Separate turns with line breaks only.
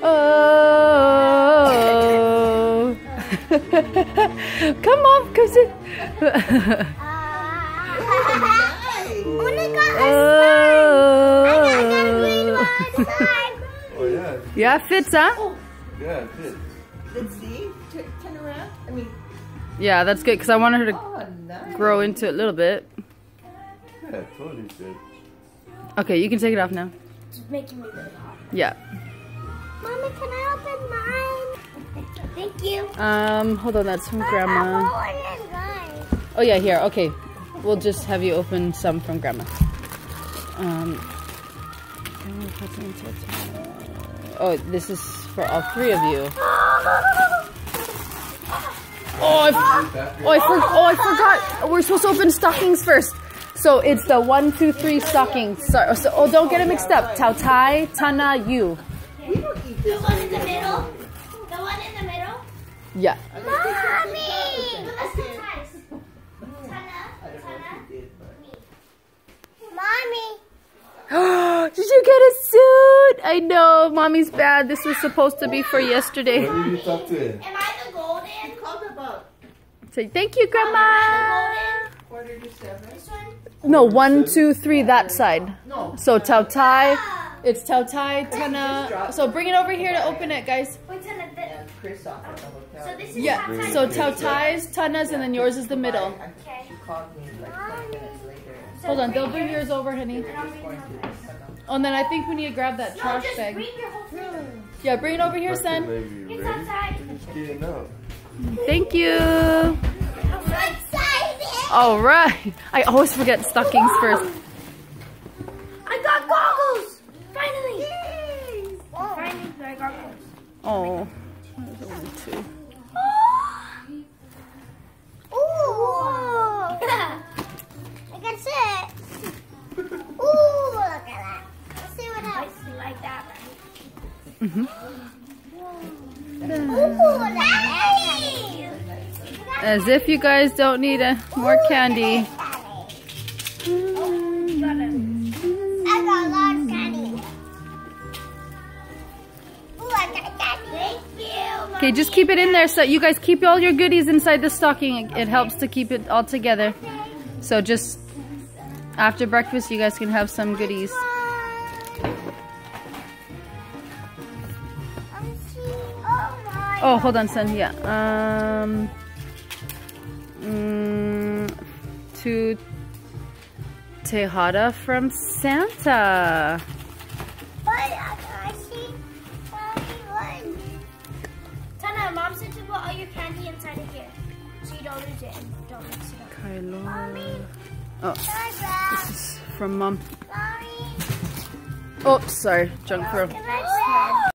Oh. Come on, come sit.
Oh yeah.
Yeah, it fits, huh?
Yeah, it fits.
Let's see. Turn around. I mean.
Yeah, that's good because I wanted her to
Nice.
grow into it a little bit.
Yeah, totally fit.
Okay, you can take it off now.
It's making me really hot.
Yeah.
Mommy, can I open mine? Thank you.
Hold on, that's from Grandma. Oh yeah, here. Okay, we'll just have you open some from Grandma. Oh, this is for all three of you. I forgot. We're supposed to open stockings first. So it's the 1, 2, 3 stockings. Sorry. So, oh, don't get it mixed up. Tao Tai, Tana, you.
The one in the middle? The one in the middle?
Yeah.
Mommy! Let's do ties. Tana, me. Mommy!
Did you get a suit? I know. Mommy's bad. This was supposed to be for yesterday.
What did you talk to him?
Am I the golden?
Say thank you, Grandma.
Quarter to 7.
This one?
No, 1, 2, 3, that side.
No.
So Tao Tai. It's Tao Tai, Tana. So bring it over here to open it, guys.
Wait, Tana,
And Chris off at the hotel.
so this is
Yeah. So Tao Tai's, Tana's, and then yours is the middle.
Okay.
She called me like 10 minutes later.
Hold on, they'll bring yours over, honey. Oh, and then I think we need to grab that
No,
trash
just
bag.
bring your whole thing.
Yeah, bring it over here, son.
Maybe
It's
ready?
outside.
Just getting out.
Thank you.
I'm so excited.
All right. I always forget stockings first.
I got goggles! Finally! Finally, I got goggles.
Oh. There's a 1, 2.
Ooh! I can see it. Ooh, look at that. Let's see what else. Like that.
Mhm.
Ooh, nice!
As if you guys don't need more candy.
I got a lot of candy. Ooh, I got candy. Thank you.
Okay, just keep it in there so you guys keep all your goodies inside the stocking. It helps to keep it all together. So just after breakfast, you guys can have some goodies. Oh, hold on, son. Yeah. To Tejada from Santa.
I see one. Tana, Mom said to put all your candy inside of here, so you don't lose it and don't mix it up.
Kylo.
Mommy.
Oh, this is from Mom.
Mommy.
Oh, sorry. Junk throw.
Can I